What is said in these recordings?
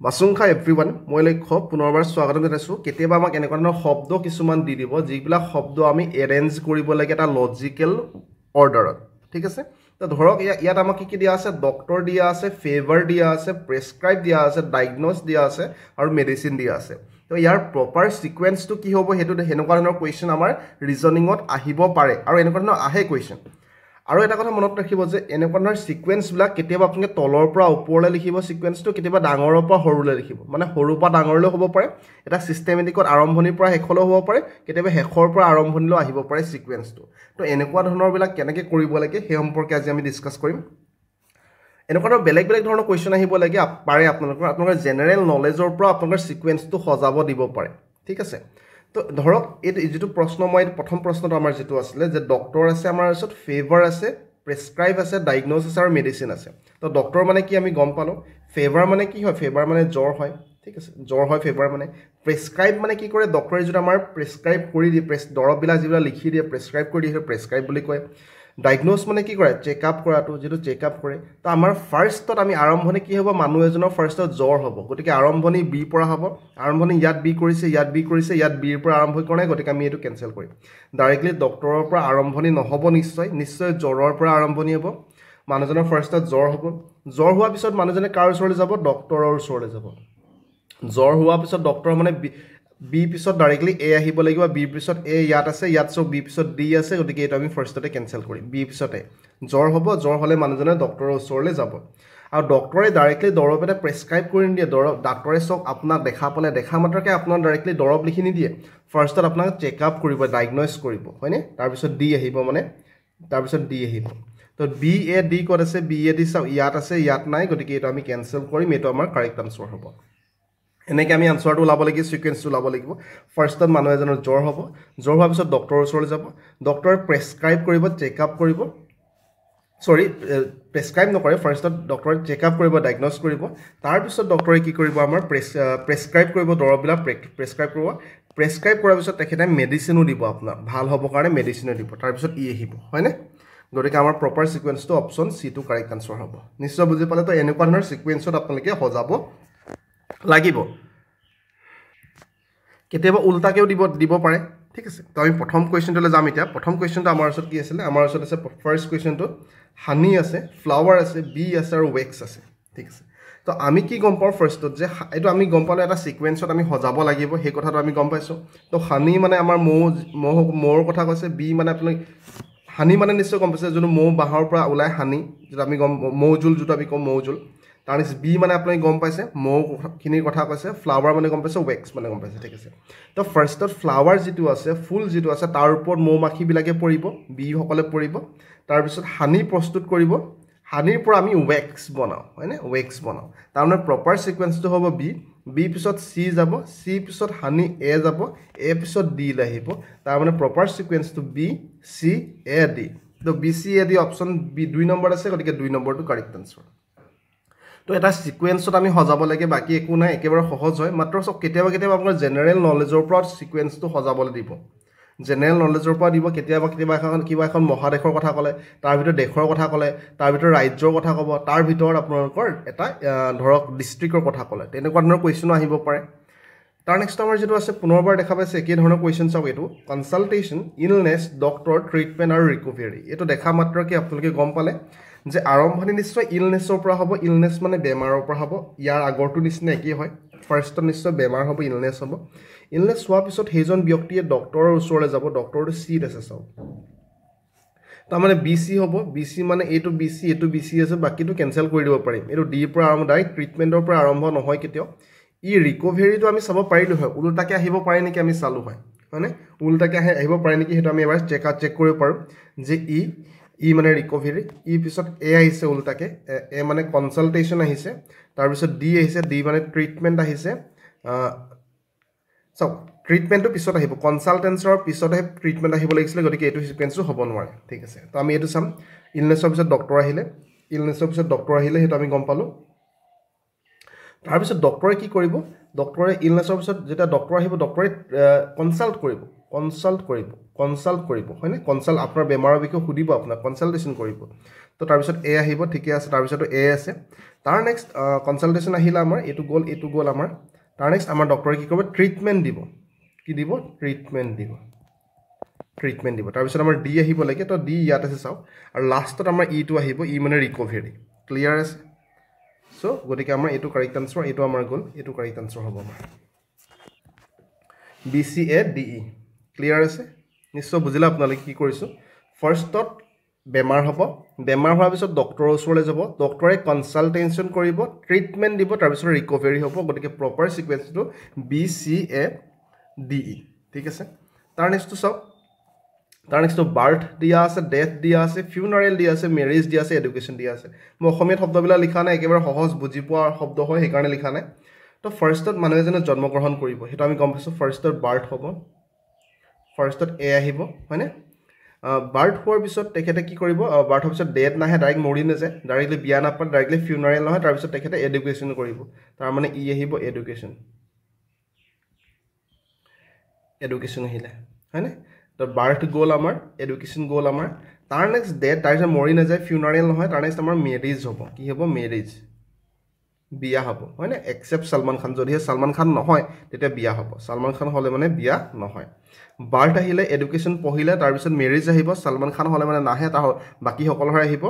Masungha everyone, মই লক্ষ্য পুনৰবাৰ স্বাগতম জনাইছো কেতিয়াবা আমাক এনেকুৱা ধৰণৰ শব্দ কিছুমান দি দিব যিবিলাক শব্দ আমি এৰেঞ্জ কৰিব লাগে এটা লজিক্যাল অৰ্ডাৰত ঠিক আছে তো ধৰক ইয়াত আমাক কি দিয়া আছে ডক্টৰ দিয়া আছে ফেভাৰ দিয়া আছে প্ৰেছক্ৰাইব দিয়া আছে ডায়াগন'জ দিয়া আছে আৰু মেডিচিন দিয়া আছে তো ইয়াৰ প্ৰপাৰ সিকোয়েন্সটো কি হ'ব হেতু হেনেকুৱা ধৰণৰ কোৱেশ্চন আমাৰ ৰিজনিঙত আহিব পাৰে আৰু এনেকুৱা ধৰণৰ আহে কোৱেশ্চন আৰু এটা কথা মনত ৰাখিব যে এনেকুৱা ধৰণৰ সিকোয়েন্স বিলাক কেতিয়াবা আপুনি তলৰ পৰা ওপৰলৈ লিখিব সিকোয়েন্সটো কেতিয়াবা ডাঙৰৰ পৰা সৰুলৈ লিখিব মানে সৰু পৰা ডাঙৰলৈ হ'ব পাৰে এটা সিস্টেমেটিকত আৰম্ভণিৰ পৰা শেষলৈ হ'ব পাৰে কেতিয়াবা শেষৰ পৰা আৰম্ভণিলৈ আহিব পাৰে সিকোয়েন্সটো তো এনেকুৱা ধৰণৰ বিলাক কেনেকৈ কৰিব লাগে সেই সম্পৰ্কে আজি আমি ডিসকাস কৰিম এনেকুৱা ধৰণৰ বেলেগ বেলেগ ধৰণৰ কোৱেশ্চন আহিব লাগে পাৰে আপোনালোকৰ জেনাৰেল নলেজৰ পৰা আপোনালোকৰ সিকোয়েন্সটো সজাব দিব পাৰে ঠিক আছে তো ধৰক এই যেটো প্ৰশ্ন মই প্ৰথম প্ৰশ্নটো আমাৰ যেটো আছিল যে ডক্টৰ আছে আমাৰ ওচৰত ফেভাৰ আছে প্ৰেছক্ৰাইব আছে ডায়াগন'জ আছে আৰু মেডিচিন আছে তো ডক্টৰ মানে কি আমি গম পালো ফেভাৰ মানে কি হয় ফেভাৰ মানে জ্বৰ হয় ঠিক আছে জ্বৰ হয় ফেভাৰ মানে প্ৰেছক্ৰাইব মানে কি কৰে ডক্টৰে যেটো আমাৰ প্ৰেছক্ৰাইব কৰি দিয়ে দৰববিলাক যিবিলাক লিখি দিয়ে প্ৰেছক্ৰাইব কৰি দিয়ে প্ৰেছক্ৰাইব বুলি কয় ডায়াগন'জ মানে কি কৰে চেকআপ কৰাটো যেটো চেকআপ কৰে তো আমাৰ ফাৰ্ষ্টত আমি আৰম্ভণি কি হ'ব মানুহ এজনৰ ফাৰ্ষ্টত জ্বৰ হ'ব গতিকে আৰম্ভণি বি পৰা হ'ব আৰম্ভণি ইয়াত বি কৰিছে ইয়াত বিৰ পৰা আৰম্ভ কৰে গতিকে আমি এটো কেনসেল কৰিম ডাইৰেক্টলি ডক্টৰৰ পৰা আৰম্ভণি নহব নিশ্চয় জ্বৰৰ পৰা আৰম্ভণি হ'ব মানুহজনৰ ফাৰ্ষ্টত জ্বৰ হ'ব জ্বৰ হোৱাৰ পিছত মানুহজনে কাৰ ওচৰলৈ যাব ডক্টৰৰ ওচৰলৈ যাব জ্বৰ হোৱাৰ পিছত ডক্টৰ মানে বি পিছত ডাইৰেক্টলি এ আহিব লাগিব বি পিছত এ ইয়াত আছে ইয়াত সব বি পিছত ডি আছে গতিকে এটা আমি ফাৰ্ষ্টতে কেনসেল কৰিম বি পিছতে জ্বৰ হ'ব জ্বৰ হলে মানুহজনে ডক্টৰৰ ওচৰলৈ যাব আৰু ডক্টৰে ডাইৰেক্টলি দৰব এটা প্ৰেছক্ৰাইব কৰি নিদিয়ে দৰব ডাক্তৰে সব আপোনাক দেখা পালে দেখা মাত্ৰকে আপোনাক ডাইৰেক্টলি দৰব লিখি নিদিয়ে ফাৰ্ষ্টত আপোনাক চেকআপ কৰিব ডায়াগন'জ কৰিব হয়নে তাৰ পিছত ডি আহিব মানে তাৰ পিছত ডি আহিব তো বি এ ডি ক'ত আছে বি এ ডি সব ইয়াত আছে ইয়াত নাই গতিকে এটা আমি কেনসেল কৰিম এটো আমাৰ কাৰেক্ট আনসাৰ হ'ব এনেকৈ আমি আনসাৰটো ওলাব লাগিব সিকোয়েন্সটো ওলাব লাগিব ফাৰ্ষ্টত মানুহ এজনৰ জ্বৰ হ'ব জ্বৰ হোৱাৰ পিছত ডক্টৰৰ ওচৰলৈ যাব ডক্টৰে প্ৰেছক্ৰাইব কৰিব চেকআপ কৰিব সৰি প্ৰেছক্ৰাইব নকৰে ফাৰ্ষ্টত ডক্টৰে চেকআপ কৰিব ডায়াগন'জ কৰিব তাৰ পিছত ডক্টৰে কি কৰিব আমাৰ প্ৰেছক্ৰাইব কৰিব দৰববিলাক প্ৰেছক্ৰাইব কৰিব প্ৰেছক্ৰাইব কৰাৰ পিছত তেখেতে মেডিচিনো দিব আপোনাক ভাল হ'ব কাৰণে মেডিচিনো দিব তাৰ পিছত ই আহিব হয়নে গতিকে আমাৰ প্ৰপাৰ সিকোয়েন্সটো অপচন সি টো কাৰেক্ট আনসাৰ হ'ব নিশ্চয় বুজি পালে তো এনেকুৱা ধৰণৰ সিকোয়েন্সত আপোনালোকে সজাব লাগিব কেতিয়াবা উল্টাকেও দিব পাৰে ঠিক আছে তো আমি প্ৰথম কোৱেশ্চনটোলৈ যাম এতিয়া প্ৰথম কোৱেশ্চনটো আমাৰ ওচৰত কি আছিল আমাৰ ওচৰত আছে ফাৰ্ষ্ট কোৱেশ্চনটো হানি আছে ফ্লাৱাৰ আছে বি আছে আৰু ৱেক্স আছে ঠিক আছে তো আমি কি গম পাওঁ ফাৰ্ষ্টত যে এটো আমি গম পালে এটা সিকোয়েন্সত আমি সজাব লাগিব সেই কথাটো আমি গম পাইছো তো হানি মানে আমাৰ মৌৰ কথা কৈছে বি মানে আপুনি হানি মানে নিশ্চয় গম পাইছে যোনো মৌ বাহৰ পৰা ওলাই হানি যেটা আমি গম মৌজুল যেটা আমি কম মৌজুল তাৰনিস বি মানে আপুনি গম পাইছে মৌ খিনিৰ কথা কৈছে ফ্লাৱাৰ মানে গম পাইছে ৱেক্স মানে গম পাইছে ঠিক আছে তো ফাৰ্ষ্টত ফ্লাৱাৰ যেটো আছে ফুল যেটো আছে তাৰ ওপৰত মৌ মাখি বিলাকে পৰিব বি সকলে পৰিব তাৰ পিছত হানি প্ৰস্তুত কৰিব হানিৰ পৰা আমি ৱেক্স বনাও হয়নে ৱেক্স বনাও তাৰমানে প্ৰপাৰ সিকোয়েন্সটো হ'ব বি পিছত সি যাব সি পিছত হানি এ যাব এ পিছত ডি আহিব তাৰমানে প্ৰপাৰ সিকোয়েন্সটো বি সি এ ডি তো B C A D option B 2 নম্বৰ আছে গতিকে 2 নম্বৰটো কাৰেক্ট আনসাৰ তো এটা সিকোয়েন্সত আমি সজাব লাগে বাকি একো নাই একেবাৰে সহজ হয় মাত্ৰ সব কেতিয়াবা আপোনাৰ জেনাৰেল নলেজৰ পৰা সিকোয়েন্সটো সজাবলৈ দিব জেনাৰেল নলেজৰ পৰা দিব কিবা এখন মহাদেশৰ কথা ক'লে তাৰ ভিতৰত দেশৰ কথা ক'লে তাৰ ভিতৰত ৰাজ্যৰ কথা ক'ব তাৰ ভিতৰত আপোনালোকৰ এটা ধৰক ডিস্ট্ৰিক্টৰ কথা ক'লে তেনেকুৱা ধৰণৰ কোৱেশ্চন আহিব পাৰে তাৰ নেক্সট আমাৰ যেটো আছে পুনৰবাৰ দেখা পাইছে একে ধৰণৰ কোৱেশ্চন চাওক এটো কনসালটেশন ইলনেস ডক্টৰ ট্ৰিটমেন্ট আৰু ৰিকভাৰী এটো দেখা মাত্ৰকে আপোনালোকে গম পালে যে আৰম্ভণি নিশ্চয় ইলনেছৰ পৰা হ'ব ইলনেছ মানে বেমাৰৰ পৰা হ'ব ইয়াৰ আগৰটো নিশ্চয় একেই হয় ফাৰ্ষ্টত নিশ্চয় বেমাৰ হ'ব ইলনেছ হ'ব ইলনেছ হোৱাৰ পিছত সেইজন ব্যক্তিয়ে ডক্টৰৰ ওচৰলৈ যাব ডক্টৰটো সিট আছে চাওক তাৰ মানে বিসি হ'ব বিসি মানে এটো বিসি আছে বাকিটো কেনসেল কৰি দিব পাৰিম এটো ডি পৰা আৰম্ভ ডাইৰেক্ট ট্ৰিটমেন্টৰ পৰা আৰম্ভ নহয় কেতিয়াও ই ৰিকভাৰীটো আমি চাব পাৰিলো হয় উল্টাকে আহিব পাৰে নেকি আমি চালু হয় মানে উল্টাকে আহিব পাৰে নেকি হেতু আমি এবাৰ চেক কৰিব পাৰো যে ই মানে ৰিকভাৰী ই পিছত এ আহিছে উল্টাকে এ মানে কনসালটেশন আহিছে তাৰ পিছত ডি আহিছে ডি মানে ট্ৰিটমেন্ট আহিছে সো ট্ৰিটমেন্টটো পিছত আহিব কনসালটেন্সৰ পিছতহে ট্ৰিটমেন্ট আহিব লাগিছিল গতিকে এটো সিকোয়েন্সটো হ'ব নোৱাৰে ঠিক আছে তো আমি এটো চাম ইলনেছৰ পিছত ডক্টৰ আহিলে হেতু আমি গম পালো তাৰ পিছত ডক্টৰে কি কৰিব ডক্টৰে ইলনেছৰ পিছত যেটা ডক্টৰ আহিব ডক্টৰে কনসাল্ট কৰিব হয়নে কনসাল্ট আপোনাৰ বেমাৰৰ বিষয়ে সুধিব আপোনাক কনসালটেশন কৰিব তো তাৰপিছত এ আহিব ঠিকে আছে তাৰপিছতো এ আছে তাৰ নেক্সট কনসালটেশন আহিলা আমাৰ এটো গ'ল আমাৰ তাৰ নেক্সট আমাৰ ডক্টৰে কি কৰিব ট্ৰিটমেন্ট দিব কি দিব ট্ৰিটমেন্ট দিব তাৰপিছত আমাৰ ডি আহিব লাগে তো ডি ইয়াত আছে চাও আৰু লাষ্টত আমাৰ ই টো আহিব ই মানে ৰিকভাৰি ক্লিয়াৰ আছে সো গতিকে আমাৰ এটো কাৰেক্ট আনসাৰ এটো আমাৰ গ'ল এটো কাৰেক্ট আনসাৰ হ'ব আমাৰ BCADE ক্লিয়াৰ আছে নিশ্চয় বুজিলা আপোনালোকে কি কৰিছো ফাৰ্ষ্টত বেমাৰ হ'ব বেমাৰ হোৱাৰ পিছত ডক্টৰৰ ওচৰলৈ যাব ডক্টৰে কনসালটেশন কৰিব ট্ৰিটমেন্ট দিব তাৰ পিছত ৰিকভাৰি হ'ব গতিকে প্ৰপাৰ সিকোয়েন্সটো BCADE ঠিক আছে তাৰ নেক্সট চাও তাৰ নেক্সট বাৰ্থ দিয়া আছে ডেথ দিয়া আছে ফিউনাৰেল দিয়া আছে মেৰেজ দিয়া আছে এডুকেশ্যন দিয়া আছে মই অসমীয়া শব্দবিলাক লিখা নাই একেবাৰে সহজ বুজি পোৱা শব্দ হয় সেই কাৰণে লিখা নাই তো ফাৰ্ষ্টত মানুহ এজনে জন্ম গ্ৰহণ কৰিব হেতু আমি গম পাইছো ফাৰ্ষ্টত বাৰ্থ হ'ব ফাৰ্ষ্টত এ আহিব হয়নে বাৰ্থ হোৱাৰ পিছত তেখেতে কি কৰিব বাৰ্থ হোৱাৰ পিছত ডেথ নাহে ডাইৰেক্ট মৰি নাযায় ডাইৰেক্টলি বিয়া নাপায় ডাইৰেক্টলি ফিউনাৰেল নহয় তাৰ পিছত তেখেতে এডুকেশ্যন কৰিব তাৰ মানে ই আহিব এডুকেশ্যন আহিলে হয়নে তো বাৰ্থ গ'ল আমাৰ এডুকেশ্যন গ'ল আমাৰ তাৰ নেক্সট ডেথ তাৰপিছত মৰি নাযায় ফিউনাৰেল নহয় তাৰ নেক্সট আমাৰ মেৰেজ হ'ব কি হ'ব মেৰেজ বিয়া হ'ব হয়নে এক্সেপ্ট সলমান খান যদিহে সলমান খান নহয় তেতিয়া বিয়া হ'ব সলমান খান হলে মানে বিয়া নহয় বাৰ্থ আহিলে এডুকেশ্যন পঢ়িলে তাৰ পিছত মেৰেজ আহিব সলমান খান হলে মানে নাহে তাৰ বাকি সকলৰে আহিব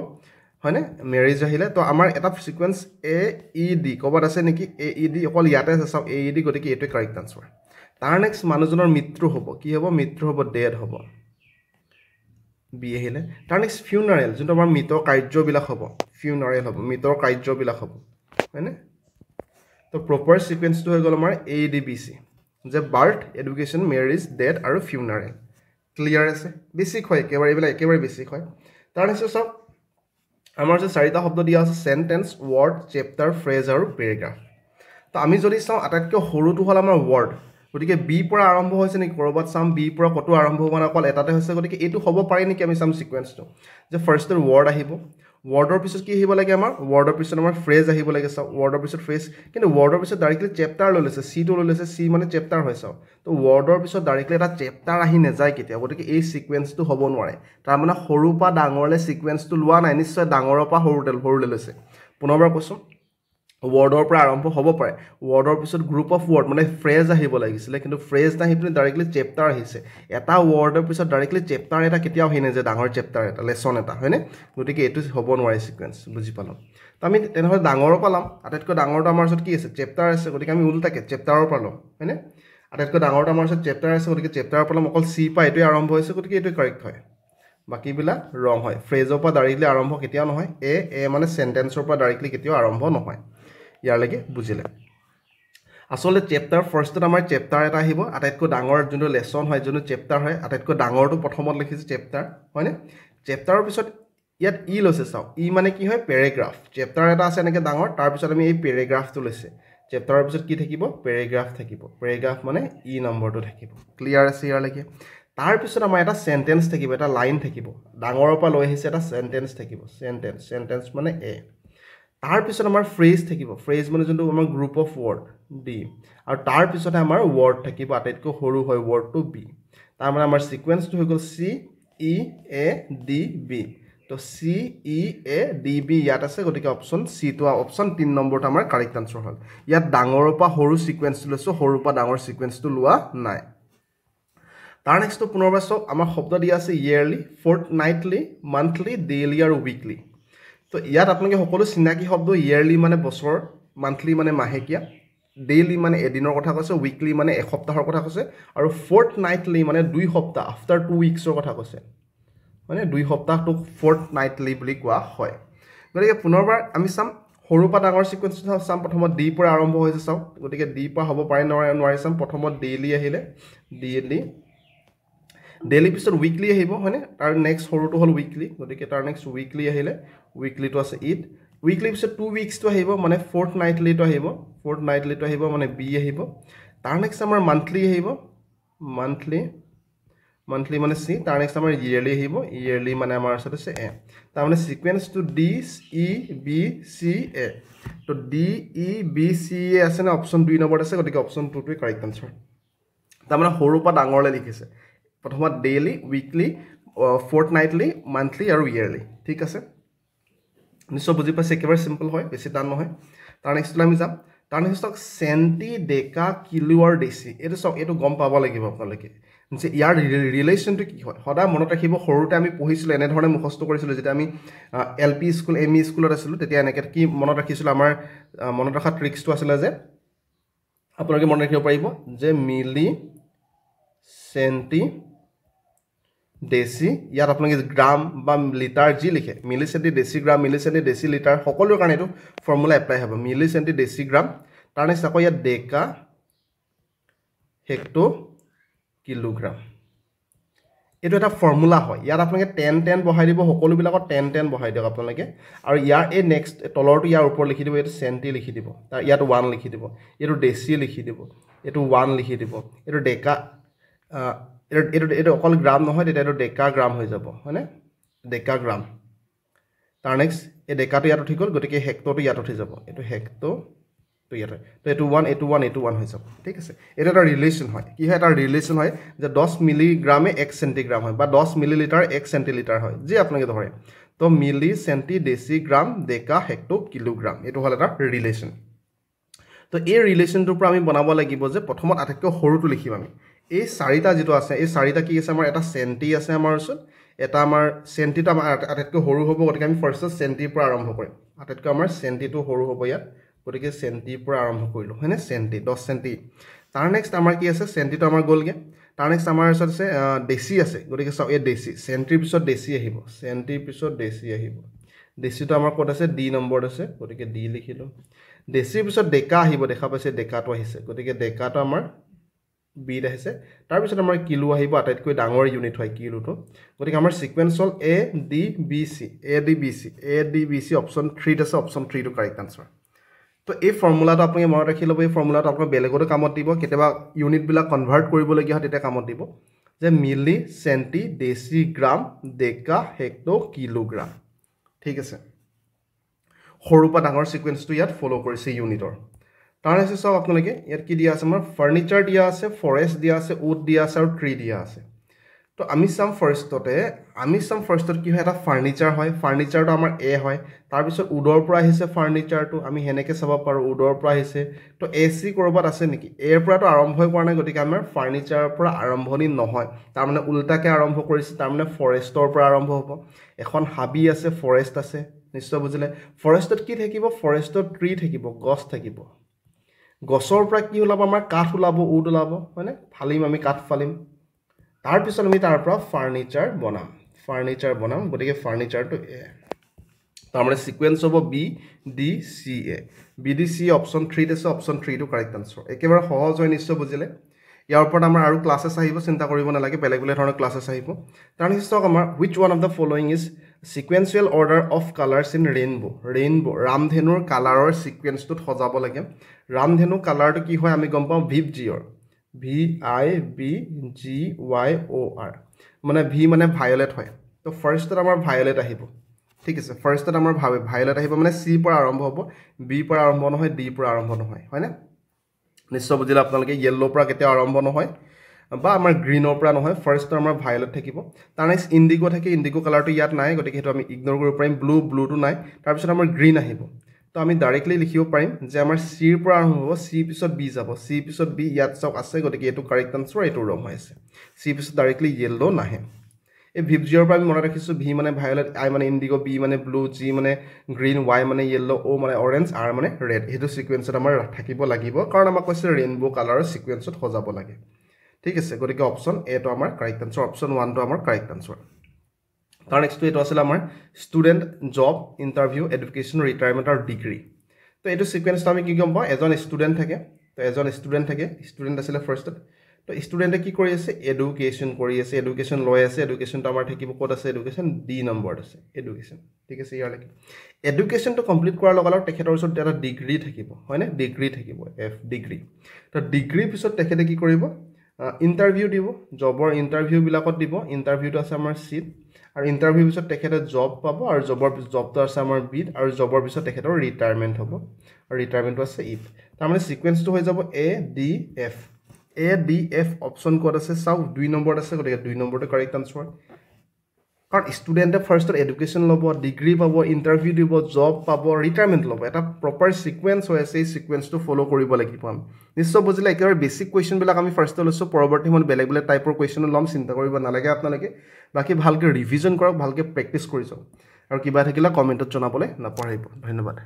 হয়নে মেৰেজ আহিলে তো আমাৰ এটা সিকোয়েন্স এ ই ডি কবাত আছে নেকি এ ই ডি অকল ইয়াতে আছে সব এ ই ডি গতিকে এটো কাৰেক্ট আনসাৰ তাৰ নেক্সট মানুহজনৰ মৃত্যু হ'ব কি হ'ব মৃত্যু হ'ব ডেড হ'ব বি আহিলে তাৰ নেক্সট ফিউনাৰেল যোনটো আমাৰ মৃতৰ কাৰ্যবিলাক হ'ব ফিউনাৰেল হ'ব মৃতৰ কাৰ্যবিলাক হ'ব হয়নে তো প্ৰপাৰ সিকোয়েন্সটো হৈ গ'ল আমাৰ ADBC যে বাৰ্থ এডুকেশ্যন মেৰেজ ডেথ আৰু ফিউনাৰেল ক্লিয়াৰ আছে বেসিক হয় একেবাৰে বেসিক হয় তাৰ নেক্সট সব আমাৰ যে চাৰিটা শব্দ দিয়া আছে সেন্টেন্স ওয়াৰ্ড চ্যাপ্টাৰ ফ্ৰেজ আৰু প্যাৰাগ্ৰাফ তো আমি যদি চাও আটাইতকৈ সৰুটো হল আমাৰ ওয়াৰ্ড গতিকে বি পৰা আৰম্ভ হৈছে নেকি কৰবাত চাম বি পৰা কত আৰম্ভ হোৱা অকল এটাতে হৈছে গতিকে এটো হ'ব পাৰে নেকি আমি চাম সিকোয়েন্সটো যে ফাৰ্ষ্টৰ ওয়াৰ্ড আহিব ওয়াৰ্ডৰ পিছত কি আহিব লাগে আমাৰ ওয়াৰ্ডৰ পিছত আমাৰ ফ্ৰেজ আহিব লাগে চাও ওয়াৰ্ডৰ পিছত ফ্ৰেজ কিন্তু ওয়াৰ্ডৰ পিছত ডাইৰেক্টলি চ্যাপ্টাৰ লৈ লৈছে সি টো লৈ লৈছে সি মানে চ্যাপ্টাৰ হয় চাও তো ওয়াৰ্ডৰ পিছত ডাইৰেক্টলি এটা চ্যাপ্টাৰ আহি নেযায় কেতিয়া গতিকে এই সিকোয়েন্সটো হ'ব নোৱাৰে তাৰ মানে সৰু পা ডাঙৰলে সিকোয়েন্সটো লোৱা নাই নিশ্চয় ডাঙৰৰ পা সৰুলে লৈছে পুনৰবাৰ কৈছো ওয়াৰ্ডৰ পৰা আৰম্ভ হ'ব পাৰে ওয়াৰ্ডৰ পিছত গ্ৰুপ অফ ওয়াৰ্ড মানে ফ্ৰেজ আহিব লাগিছিল কিন্তু ফ্ৰেজ নাহি পিনে ডাইৰেক্টলি চ্যাপ্টাৰ আহিছে এটা ওয়াৰ্ডৰ পিছত ডাইৰেক্টলি চ্যাপ্টাৰ এটা কেতিয়াও হিনে যে ডাঙৰ চ্যাপ্টাৰ এটা লেসন এটা হয়নে গতিকে এটো হ'ব নোৱাৰে সিকোয়েন্স বুজি পালো তো আমি তেনেহলে ডাঙৰৰ পালাম আটাইতকৈ ডাঙৰটো আমাৰ ওচৰত কি আছে চ্যাপ্টাৰ আছে গতিকে আমি উল্টাকে চ্যাপ্টাৰৰ পালো হয়নে আটাইতকৈ ডাঙৰটো আমাৰ ওচৰত চ্যাপ্টাৰ আছে গতিকে চ্যাপ্টাৰৰ পালাম অকল সি পা এটোই আৰম্ভ হৈছে গতিকে এটোই কাৰেক্ট হয় বাকি বিলা ৰং হয় ফ্ৰেজৰ পৰা ডাইৰেক্টলি আৰম্ভ কেতিয়াও নহয় এ মানে সেন্টেন্সৰ পৰা ডাইৰেক্টলি কেতিয়াও আৰম্ভ নহয় ইয়াৰ লাগে বুজিলে আসলে চ্যাপ্টাৰ ফাৰ্ষ্টত আমাৰ চ্যাপ্টাৰ এটা আহিব আটাইতকৈ ডাঙৰ যোনটো লেসন হয় যোনটো চ্যাপ্টাৰ হয় আটাইতকৈ ডাঙৰটো প্ৰথমত লিখিছে চ্যাপ্টাৰ হয়নে চ্যাপ্টাৰৰ পিছত ইয়াত ই লৈছে চাও ই মানে কি হয় প্যাৰাগ্ৰাফ চ্যাপ্টাৰ এটা আছে এনেকে ডাঙৰ তাৰ পিছত আমি এই প্যাৰাগ্ৰাফটো লৈছে চ্যাপ্টাৰৰ পিছত কি থাকিব প্যাৰাগ্ৰাফ থাকিব প্যাৰাগ্ৰাফ মানে ই নম্বৰটো থাকিব ক্লিয়াৰ আছে ইয়াৰ লাগে তাৰ পিছত আমাৰ এটা সেন্টেন্স থাকিব এটা লাইন থাকিব ডাঙৰৰ পৰা লৈ আহিছে এটা সেন্টেন্স থাকিব সেন্টেন্স মানে এ তাৰ পিছত আমাৰ ফ্ৰেজ থাকিব ফ্ৰেজ মানে যোনটো আমাৰ গ্ৰুপ অফ ওয়াৰ্ড ডি আৰু তাৰ পিছত আমাৰ ওয়াৰ্ড থাকিব আটাইতকৈ সৰু হয় ওয়াৰ্ডটো বি তাৰ মানে আমাৰ সিকোয়েন্সটো হৈ গ'ল C E A D B তো C E A D B ইয়াত আছে গতিকে অপশন সি টো অপশন 3 নম্বৰটো আমাৰ কাৰেক্ট আনসাৰ হ'ল ইয়াত ডাঙৰৰ পৰা সৰু সিকোয়েন্সটো লৈছো সৰুৰ পৰা ডাঙৰ সিকোয়েন্সটো লোৱা নাই তাৰ নেক্সটটো পুনৰবাৰ চাওক আমাৰ শব্দ দিয়া আছে ইয়াৰলি ফৰ্টনাইটলি মান্থলি ডেইলি আৰু উইকলি তো ইয়াত আপোনালোকে সকলো চিনাকি শব্দ ইয়াৰলি মানে বছৰ মান্থলি মানে মাহেকীয়া ডেইলি মানে এদিনৰ কথা কৈছে উইকলি মানে এসপ্তাহৰ কথা কৈছে আৰু ফৰ্টনাইটলি মানে 2 সপ্তাহ আফটাৰ 2 উইকছৰ কথা কৈছে মানে 2 সপ্তাহটো ফৰ্টনাইটলি বুলি কোৱা হয় গতিকে পুনৰবাৰ আমি চাম সৰু পৰা ডাঙৰ সিকোয়েন্সটো চাম প্ৰথমত ডি পৰা আৰম্ভ হৈছে চাও গতিকে ডি পৰা হ'ব পাৰে নোৱাৰি চাম প্ৰথমত ডেইলি আহিলে ডেইলি পিছত উইকলি আহিব হয়নে তাৰ নেক্সট সৰুটো হল উইকলি গতিকে তাৰ নেক্সট উইকলি আহিলে উইকলিটো আছে ইট উইকলি পিছত 2 উইকছটো আহিব মানে ফৰ্টনাইটলিটো আহিব মানে বি আহিব তাৰ নেক্সট আমাৰ মান্থলি আহিব মান্থলি মানে সি তাৰ নেক্সট আমাৰ ইয়াৰলি আহিব ইয়াৰলি মানে আমাৰ আছে এ তাৰ মানে সিকোয়েন্সটো ডি ই বি সি এ তো ডি ই বি সি এ আছে না অপশন 2 নম্বৰ আছে গতিকে অপশন 2 টোই কাৰেক্ট আনসাৰ তাৰ মানে সৰু পৰা ডাঙৰলে লিখিছে প্ৰথমত ডেইলি উইকলি ফৰ্টনাইটলি মান্থলি আৰু ইয়াৰলি ঠিক আছে নিশ্চয় বুজি পাইছে একেবাৰে সিম্পল হয় বেছি টান নহয় তাৰ নেক্সটলৈ আমি যাম তাৰ নেক্সট চাওক চেণ্টি ডেকা কিলো আৰু ডেচি এইটো চাওক এইটো গম পাব লাগিব আপোনালোকে যে ইয়াৰ ৰিলেশ্যনটো কি হয় সদায় মনত ৰাখিব সৰুতে আমি পঢ়িছিলোঁ এনেধৰণে মুখস্থ কৰিছিলোঁ যেতিয়া আমি LP স্কুল ME স্কুলত আছিলোঁ তেতিয়া এনেকৈ কি মনত ৰাখিছিলোঁ আমাৰ মনত ৰখা ট্ৰিক্সটো আছিলে যে আপোনালোকে মনত ৰাখিব পাৰিব যে মিলি চেণ্টি ডেচি ইয়াত আপোনালোকে গ্ৰাম বা লিটাৰ যি লিখে মিলি চেণ্টি ডেচি গ্ৰাম মিলি চেণ্টি ডেচি লিটাৰ সকলোৰ কাৰণে এইটো ফৰ্মুলা এপ্লাই হ'ব মিলি চেণ্টি ডেচি গ্ৰাম তাৰ নেক্সট আকৌ ইয়াত ডেকা হেক্টো কিলোগ্ৰাম এইটো এটা ফৰ্মুলা হয় ইয়াত আপোনালোকে 10 বহাই দিব সকলোবিলাকত 10 বহাই দিয়ক আপোনালোকে আৰু ইয়াৰ এই নেক্সট তলৰটো ইয়াৰ ওপৰত লিখি দিব এইটো চেণ্টি লিখি দিব তাৰ ইয়াত 1 লিখি দিব এইটো ডেচি লিখি দিব এইটো 1 লিখি দিব এইটো ডেকা এইটো অকল গ্ৰাম নহয় তেতিয়া এইটো ডেকা গ্ৰাম হৈ যাব হয়নে ডেকা গ্ৰাম তাৰ নেক্সট এই ডেকাটো ইয়াত উঠি গ'ল গতিকে হেক্টৰটো ইয়াত উঠি যাব এইটো হেক্টো তো ইয়াত তো এইটো 1 এইটো 1 এইটো 1 হৈ যাব ঠিক আছে এটা এটা ৰিলেশ্যন হয় কি হয় এটা ৰিলেশ্যন হয় যে 10 মিলিগ্ৰামে 1 চেণ্টিগ্ৰাম হয় বা 10 মিলিলিটাৰ 1 চেণ্টিলিটাৰ হয় যি আপোনালোকে ধৰে তো মিলি চেণ্টি ডেচি গ্ৰাম ডেকা হেক্টো কিলোগ্ৰাম এইটো হ'ল এটা ৰিলেশ্যন তো এই ৰিলেশ্যনটোৰ পৰা আমি বনাব লাগিব যে প্ৰথমত আটাইতকৈ সৰুটো লিখিম আমি এই চাৰিটা যেটো আছে এই চাৰিটা কি আছে আমাৰ এটা চেণ্টি আছে আমাৰ ওচৰত এটা আমাৰ চেণ্টিটো আমাৰ আটাইতকৈ সৰু হ'ব গতিকে আমি ফাৰ্ষ্টত চেণ্টিৰ পৰা আৰম্ভ কৰিম আটাইতকৈ আমাৰ চেণ্টিটো সৰু হ'ব ইয়াত গতিকে চেণ্টিৰ পৰা আৰম্ভ কৰিলোঁ হয়নে চেণ্টি 10 চেণ্টি তাৰ নেক্সট আমাৰ কি আছে চেণ্টিটো আমাৰ গ'লগৈ তাৰ নেক্সট আমাৰ ওচৰত আছে ডেচি আছে গতিকে চাওক এই ডেচি চেণ্টিৰ পিছত ডেচি আহিব চেণ্টিৰ পিছত ডেচি আহিব ডেচিটো আমাৰ ক'ত আছে ডি নম্বৰত আছে গতিকে ডি লিখিলোঁ ডেচিৰ পিছত ডেকা আহিব দেখা পাইছে ডেকাটো আহিছে গতিকে ডেকাটো আমাৰ বিত আহিছে তাৰপিছত আমাৰ কিলো আহিব আটাইতকৈ ডাঙৰ ইউনিট হয় কিলোটো গতিকে আমাৰ সিকুৱেন্স হ'ল ADBC অপশ্যন 3 আছে অপশ্যন 3 টো কাৰেক্ট আনসাৰ তো এই ফৰ্মুলাটো আপুনি মনত ৰাখি ল'ব এই ফৰ্মুলাটো আপোনাৰ বেলেগতো কামত দিব কেতিয়াবা ইউনিটবিলাক কনভাৰ্ট কৰিবলগীয়া হয় তেতিয়া কামত দিব যে মিলি চেণ্টি ডেচি গ্ৰাম ডেকা হেক্টো কিলোগ্ৰাম ঠিক আছে সৰুৰ পৰা ডাঙৰ সিকুৱেন্সটো ইয়াত ফলো কৰিছে ইউনিটৰ তাৰ নেক্সট চাওক আপোনালোকে ইয়াত কি দিয়া আছে আমাৰ ফাৰ্নিচাৰ দিয়া আছে ফৰেষ্ট দিয়া আছে উড দিয়া আছে আৰু ট্ৰী দিয়া আছে তো আমি চাম ফাৰ্ষ্টত কি হয় এটা ফাৰ্নিচাৰ হয় ফাৰ্নিচাৰটো আমাৰ এ হয় তাৰপিছত উডৰ পৰা আহিছে ফাৰ্নিচাৰটো আমি হেনেকৈ চাব পাৰোঁ উডৰ পৰা আহিছে তো AC ক'ৰবাত আছে নেকি এৰ পৰাটো আৰম্ভই কৰা নাই গতিকে আমাৰ ফাৰ্নিচাৰৰ পৰা আৰম্ভণি নহয় তাৰমানে উল্টাকৈ আৰম্ভ কৰিছে তাৰমানে ফৰেষ্টৰ পৰা আৰম্ভ হ'ব এখন হাবি আছে ফৰেষ্ট আছে নিশ্চয় বুজিলে ফৰেষ্টত কি থাকিব ফৰেষ্টত ট্ৰী থাকিব গছ থাকিব গছৰ পৰা কি ওলাব আমাৰ কাঠ ওলাব উড ওলাব হয়নে ফালিম আমি কাঠ ফালিম তাৰ পিছত আমি তাৰ পৰা ফাৰ্নিচাৰ বনাম গতিকে ফাৰ্নিচাৰটো এ তাৰমানে সিকুৱেন্স হ'ব BDC অপশ্যন 3 আছে অপশ্যন 3 টো কাৰেক্ট আনসাৰ একেবাৰে সহজ হয় নিশ্চয় বুজিলে ইয়াৰ ওপৰত আমাৰ আৰু ক্লাसेছ আহিব চিন্তা কৰিব নালাগে বেলেগ ধৰণৰ ক্লাছেছ আহিব তাৰ নিশ্চয় আমাৰ which one of the following is sequential order of colors in rainbow ৰামধেনুৰ কালাৰৰ সিকুৱেন্সটোত সজাব লাগে ৰামধেনু কালাৰটো কি হয় আমি গম পাওঁ VIBGYOR মানে V মানে ভায়োলেট হয় তো ফাৰ্ষ্টত আমাৰ ভায়োলেট আহিব ঠিক আছে ফাৰ্ষ্টত আমাৰ ভায়োলেট আহিব মানে C পৰা আৰম্ভ হ'ব B পৰা আৰম্ভ নহয় D পৰা আৰম্ভ নহয় হয়নে নিশ্চয় বুজিলে আপোনালোকে ইয়েলো পৰা কেতিয়া আৰম্ভ নহয় বা আমাৰ গ্ৰীনৰ পৰা নহয় ফাৰ্ষ্টত আমাৰ ভায়োলেট থাকিব তাৰ নেক্সট ইণ্ডিগো থাকে ইণ্ডিগো কালাৰটো ইয়াত নাই গতিকে সেইটো আমি ইগনোৰ কৰিব পাৰিম ব্লুটো নাই তাৰপিছত আমাৰ গ্ৰীণ আহিব তো আমি ডাইৰেক্টলি লিখিব পাৰিম যে আমাৰ C ৰ পৰা আৰম্ভ হ'ব C পিছত B যাব C পিছত B ইয়াত চাওক আছে গতিকে এইটো কাৰেক্ট আনসাৰ এইটো ৰং হৈ আছে C পিছত ডাইৰেক্টলি ইয়েলো নাহে এই VIBGYOR পৰা আমি মনত ৰাখিছোঁ V মানে ভায়োলেট I মানে ইণ্ডিগো B মানে ব্লু G মানে গ্ৰীণ Y মানে ইয়েলো O মানে অৰেঞ্জ R মানে ৰেড সেইটো সিকুৱেন্সত আমাৰ থাকিব লাগিব কাৰণ আমাক কৈছে ৰেইনবো কালাৰৰ সিকুৱেন্সত সজাব লাগে ঠিক আছে গতিকে অপশ্যন এ টো আমাৰ কাৰেক্ট আনসাৰ অপশ্যন 1 টো আমাৰ কাৰেক্ট আনসাৰ তাৰ নেক্সট এইটো আছিল আমাৰ student job interview education retirement আৰু ডিগ্ৰী তো এইটো সিকুৱেন্সটো আমি কি গম পাওঁ এজন ষ্টুডেণ্ট থাকে তো এজন ষ্টুডেণ্ট আছিলে ফাৰ্ষ্টত তো ষ্টুডেণ্টে কি কৰি আছে এডুকেশ্যন কৰি আছে এডুকেশ্যন লৈ আছে এডুকেশ্যনটো আমাৰ থাকিব ক'ত আছে এডুকেশ্যন ডি নম্বৰত আছে এডুকেশ্যন ঠিক আছে ইয়ালৈকে এডুকেশ্যনটো কমপ্লিট কৰাৰ লগে লগে তেখেতৰ ওচৰত এটা ডিগ্ৰী থাকিব হয়নে ডিগ্ৰী থাকিব F ডিগ্ৰী তো ডিগ্ৰীৰ পিছত তেখেতে কি কৰিব ইণ্টাৰভিউ দিব জবৰ ইণ্টাৰভিউবিলাকত দিব ইণ্টাৰভিউটো আছে আমাৰ চিট আৰু ইণ্টাৰভিউ পিছত তেখেতে জব পাব আৰু জবটো আছে আমাৰ বিত আৰু জবৰ পিছত তেখেতৰ ৰিটায়াৰমেণ্ট হ'ব আৰু ৰিটায়াৰমেণ্টটো আছে ইট তাৰমানে সিকুৱেন্সটো হৈ যাব ADF অপশ্যন ক'ত আছে চাওক 2 নম্বৰত আছে গতিকে 2 নম্বৰটো কাৰেক্ট আনসাৰ কাৰণ ষ্টুডেণ্টে ফাৰ্ষ্টত এডুকেশ্যন ল'ব, ডিগ্ৰী পাব, ইণ্টাৰভিউ দিব, জব পাব, ৰিটায়াৰমেণ্ট ল'ব। এটা প্ৰপাৰ ছিকুৱেঞ্চ হৈ আছে, এই ছিকুৱেঞ্চটো ফ'ল' কৰিব লাগিব আমি। নিশ্চয় বুজিলে? একেবাৰে বেছিক কুৱেশ্যনবিলাক আমি ফাৰ্ষ্টে লৈছোঁ, পৰৱৰ্তী সময়ত বেলেগ বেলেগ টাইপৰ কুৱেশ্যনো ল'ম, চিন্তা কৰিব নালাগে আপোনালোকে। বাকী ভালকৈ ৰিভিজন কৰক, ভালকৈ প্ৰেক্টিছ কৰি যাওক, আৰু কিবা থাকিলে কমেণ্টত জনাবলৈ নাপাহৰিব। ধন্যবাদ।